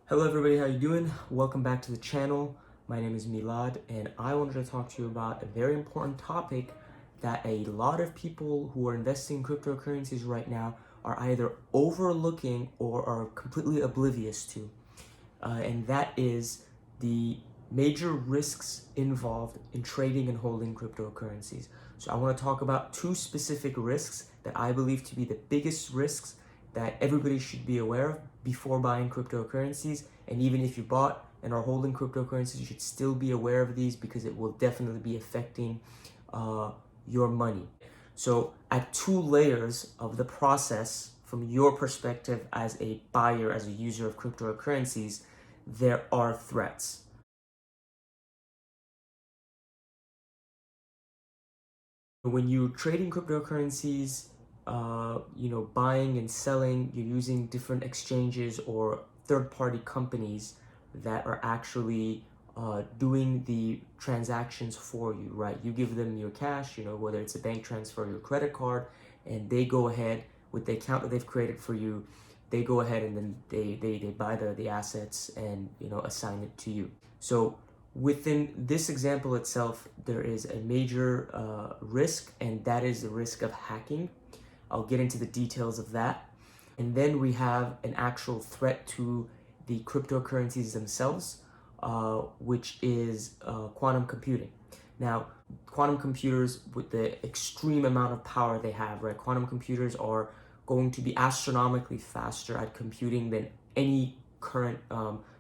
Hello everybody, how you doing? Welcome back to the channel. My name is Milad and I wanted to talk to you about a very important topic that a lot of people who are investing in cryptocurrencies right now are either overlooking or are completely oblivious to. And that is the major risks involved in trading and holding cryptocurrencies. So I want to talk about two specific risks that I believe to be the biggest risks that everybody should be aware of before buying cryptocurrencies. And even if you bought and are holding cryptocurrencies, you should still be aware of these because it will definitely be affecting your money. So at two layers of the process, from your perspective as a buyer, as a user of cryptocurrencies, there are threats. When you're trading cryptocurrencies, buying and selling, you're using different exchanges or third-party companies that are actually doing the transactions for you, right? You give them your cash, whether it's a bank transfer or your credit card, and they go ahead with the account that they've created for you. They go ahead and then they buy the assets and assign it to you. So within this example itself, there is a major risk, and that is the risk of hacking. I'll get into the details of that. And then we have an actual threat to the cryptocurrencies themselves, which is quantum computing. Now, quantum computers, with the extreme amount of power they have, right? Quantum computers are going to be astronomically faster at computing than any current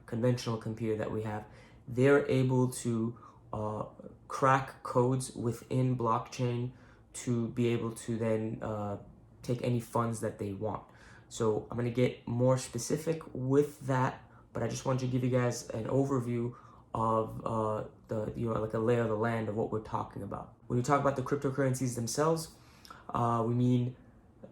conventional computer that we have. They're able to crack codes within blockchain to be able to then take any funds that they want. So I'm going to get more specific with that, but I just wanted to give you guys an overview of like a lay of the land of what we're talking about. When we talk about the cryptocurrencies themselves, we mean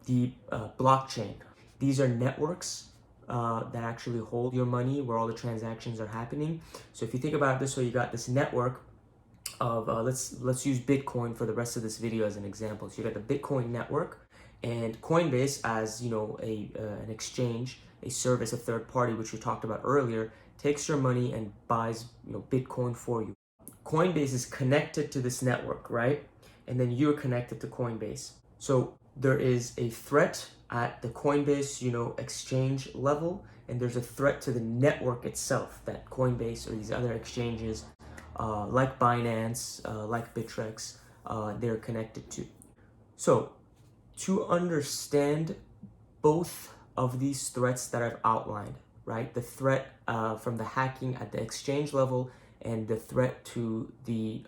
the blockchain. These are networks that actually hold your money, where all the transactions are happening. So if you think about it this way, you got this network of let's use Bitcoin for the rest of this video as an example. So you got the Bitcoin network, and Coinbase, as an exchange, a service, a third party, which we talked about earlier, takes your money and buys Bitcoin for you. Coinbase is connected to this network, right? And then you're connected to Coinbase. So there is a threat at the Coinbase, exchange level, and there's a threat to the network itself that Coinbase or these other exchanges, like Binance, like Bittrex, they're connected to. So to understand both of these threats that I've outlined, right? The threat from the hacking at the exchange level and the threat to the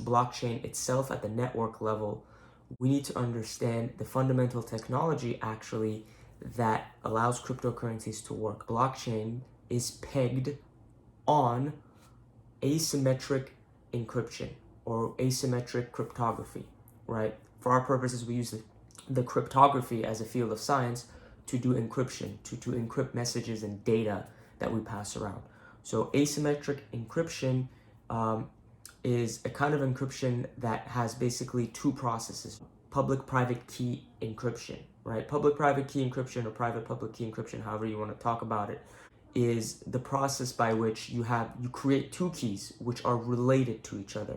blockchain itself at the network level, we need to understand the fundamental technology actually that allows cryptocurrencies to work. Blockchain is pegged on asymmetric encryption or asymmetric cryptography, right? For our purposes, we use the cryptography as a field of science to do encryption, to encrypt messages and data that we pass around. So asymmetric encryption is a kind of encryption that has basically two processes: public-private key encryption, right? Public-private key encryption or private-public key encryption, however you want to talk about it, is the process by which you create two keys which are related to each other.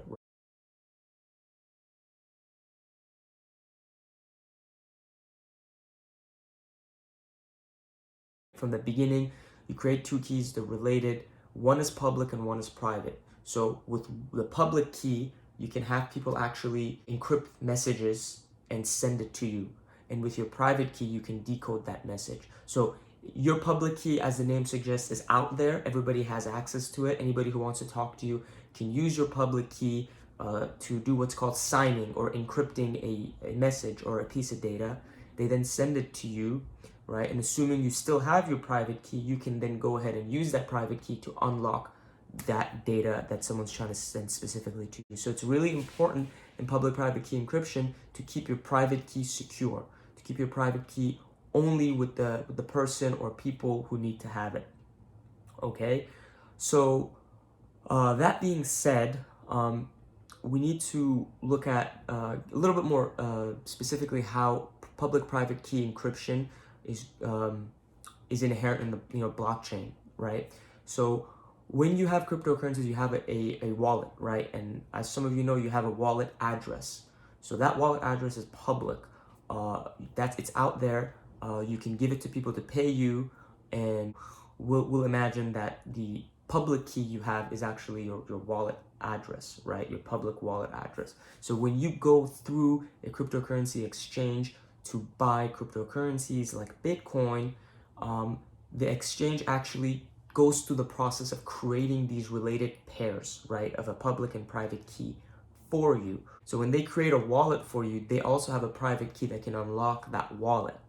From the beginning, you create two keys, they're related. One is public and one is private. So with the public key, you can have people actually encrypt messages and send it to you. And with your private key, you can decode that message. So your public key, as the name suggests, is out there. Everybody has access to it. Anybody who wants to talk to you can use your public key to do what's called signing or encrypting a message or a piece of data. They then send it to you, right? And assuming you still have your private key, you can then go ahead and use that private key to unlock that data that someone's trying to send specifically to you. So it's really important in public-private key encryption to keep your private key secure, to keep your private key only with the person or people who need to have it. Okay, so that being said, we need to look at a little bit more specifically how public-private key encryption is inherent in the blockchain, right? So when you have cryptocurrencies, you have a wallet, right? And as some of you know, you have a wallet address. So that wallet address is public. It's out there. You can give it to people to pay you, and we'll imagine that the public key you have is actually your wallet address, right? Your public wallet address. So when you go through a cryptocurrency exchange to buy cryptocurrencies like Bitcoin, the exchange actually goes through the process of creating these related pairs, right, of a public and private key for you. So when they create a wallet for you, they also have a private key that can unlock that wallet,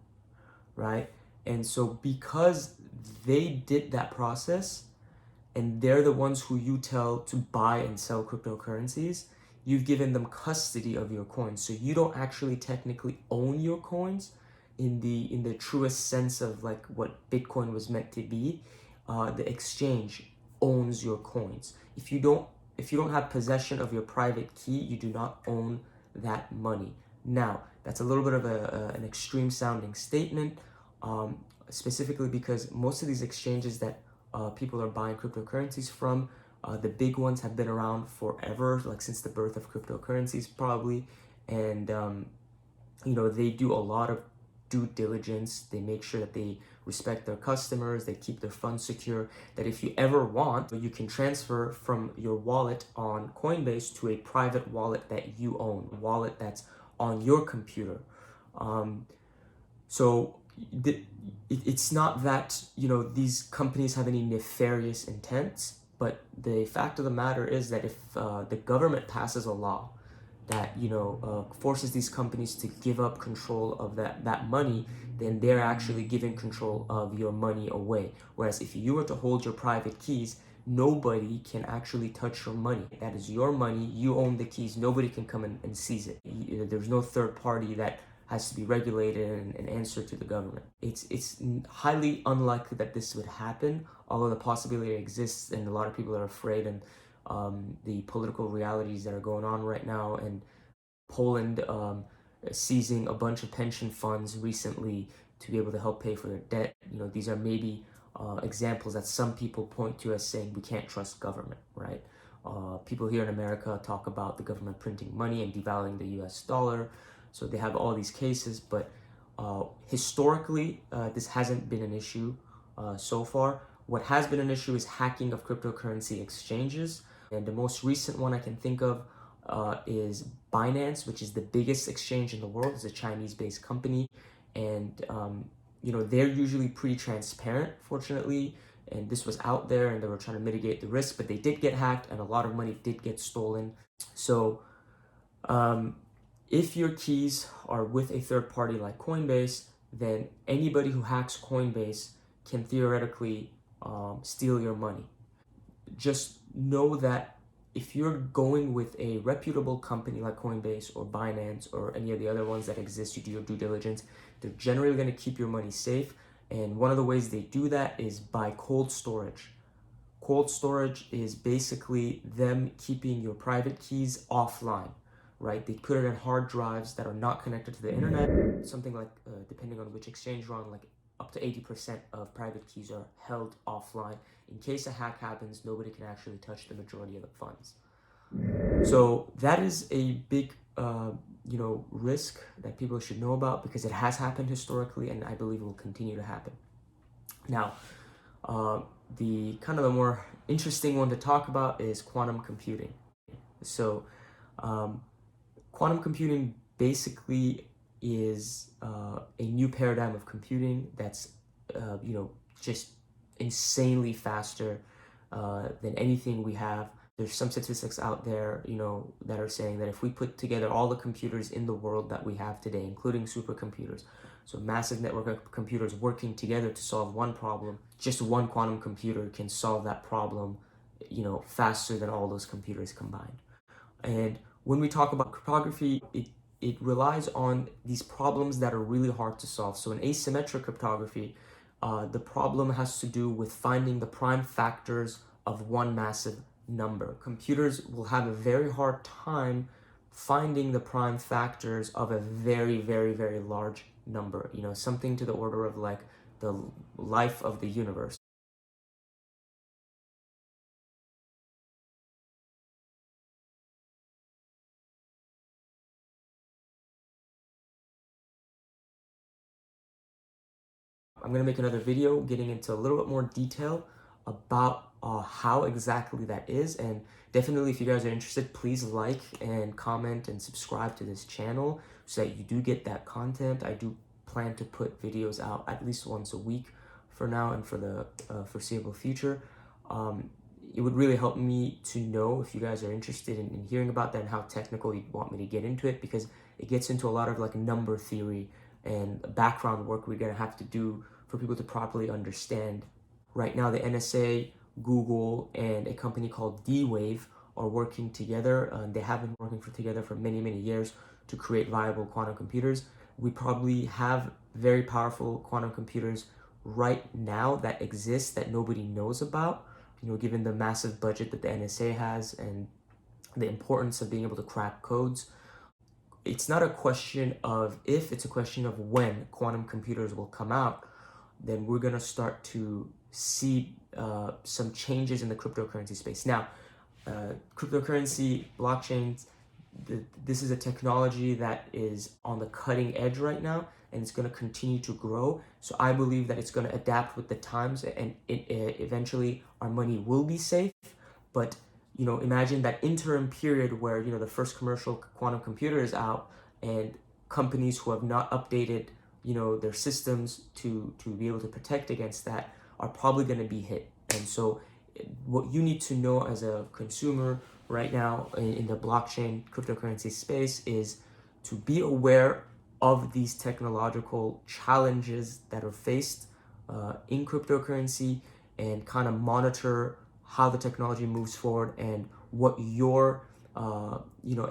right? And so because they did that process, and they're the ones who you tell to buy and sell cryptocurrencies, you've given them custody of your coins. So you don't actually technically own your coins in the truest sense of like what Bitcoin was meant to be. The exchange owns your coins. If you don't have possession of your private key, you do not own that money. Now, that's a little bit of an extreme sounding statement, specifically because most of these exchanges that people are buying cryptocurrencies from, the big ones have been around forever, like since the birth of cryptocurrencies probably. And they do a lot of due diligence. They make sure that they respect their customers, they keep their funds secure, that if you ever want, you can transfer from your wallet on Coinbase to a private wallet that you own, a wallet that's on your computer. So it's not that these companies have any nefarious intents, but the fact of the matter is that if the government passes a law that forces these companies to give up control of that money, then they're actually giving control of your money away. Whereas if you were to hold your private keys, nobody can actually touch your money. That is your money. You own the keys. Nobody can come and seize it. There's no third party that has to be regulated and answer to the government. It's highly unlikely that this would happen, although the possibility exists, and a lot of people are afraid, and the political realities that are going on right now, and Poland seizing a bunch of pension funds recently to be able to help pay for their debt. These are maybe examples that some people point to as saying we can't trust government, right? People here in America talk about the government printing money and devaluing the US dollar. So they have all these cases, but historically, this hasn't been an issue so far. What has been an issue is hacking of cryptocurrency exchanges. And the most recent one I can think of is Binance, which is the biggest exchange in the world. It's a Chinese-based company. And, they're usually pretty transparent, fortunately. And this was out there, and they were trying to mitigate the risk, but they did get hacked, and a lot of money did get stolen. So, if your keys are with a third party like Coinbase, then anybody who hacks Coinbase can theoretically steal your money. Just know that if you're going with a reputable company like Coinbase or Binance or any of the other ones that exist, you do your due diligence, they're generally going to keep your money safe. And one of the ways they do that is by cold storage. Cold storage is basically them keeping your private keys offline, right? They put it in hard drives that are not connected to the internet. Something like, depending on which exchange you're on, like up to 80% of private keys are held offline. In case a hack happens, nobody can actually touch the majority of the funds. So that is a big, risk that people should know about, because it has happened historically, and I believe it will continue to happen. Now, the more interesting one to talk about is quantum computing. So, quantum computing basically is a new paradigm of computing that's, just insanely faster than anything we have. There's some statistics out there, that are saying that if we put together all the computers in the world that we have today, including supercomputers, so massive network of computers working together to solve one problem, just one quantum computer can solve that problem, faster than all those computers combined. And when we talk about cryptography, it relies on these problems that are really hard to solve. So in asymmetric cryptography, the problem has to do with finding the prime factors of one massive number. Computers will have a very hard time finding the prime factors of a very, very, very large number, something to the order of like the life of the universe. I'm going to make another video getting into a little bit more detail about how exactly that is. And definitely, if you guys are interested, please like and comment and subscribe to this channel so that you do get that content. I do plan to put videos out at least once a week for now and for the foreseeable future. It would really help me to know if you guys are interested in hearing about that and how technical you want me to get into it, because it gets into a lot of like number theory and background work we're gonna have to do for people to properly understand. Right now, the NSA, Google, and a company called D-Wave are working together. They have been working together for many, many years to create viable quantum computers. We probably have very powerful quantum computers right now that exist that nobody knows about, given the massive budget that the NSA has and the importance of being able to crack codes. It's not a question of if, it's a question of when quantum computers will come out. Then we're going to start to see some changes in the cryptocurrency space. Now, cryptocurrency, blockchains, this is a technology that is on the cutting edge right now, and it's going to continue to grow. So I believe that it's going to adapt with the times, and eventually our money will be safe. But imagine that interim period where the first commercial quantum computer is out, and companies who have not updated their systems to be able to protect against that are probably going to be hit. And so what you need to know as a consumer right now in the blockchain cryptocurrency space is to be aware of these technological challenges that are faced in cryptocurrency, and kind of monitor how the technology moves forward and what your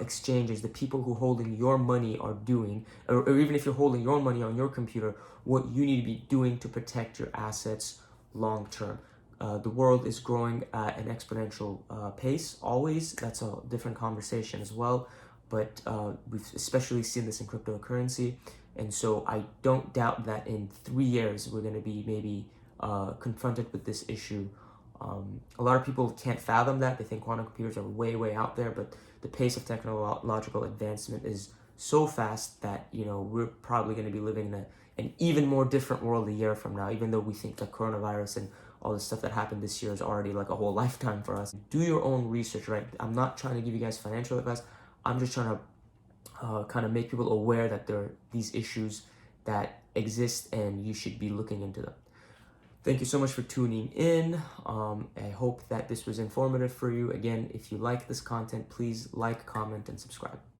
exchanges, the people who holding your money are doing, or even if you're holding your money on your computer, what you need to be doing to protect your assets long term. The world is growing at an exponential pace always. That's a different conversation as well, but we've especially seen this in cryptocurrency. And so I don't doubt that in 3 years we're going to be maybe confronted with this issue. A lot of people can't fathom that. They think quantum computers are way out there, but the pace of technological advancement is so fast that we're probably going to be living in an even more different world a year from now, even though we think the coronavirus and all the stuff that happened this year is already like a whole lifetime for us. Do your own research, right? I'm not trying to give you guys financial advice. I'm just trying to kind of make people aware that there are these issues that exist and you should be looking into them. Thank you so much for tuning in. I hope that this was informative for you. Again, if you like this content, please like, comment, and subscribe.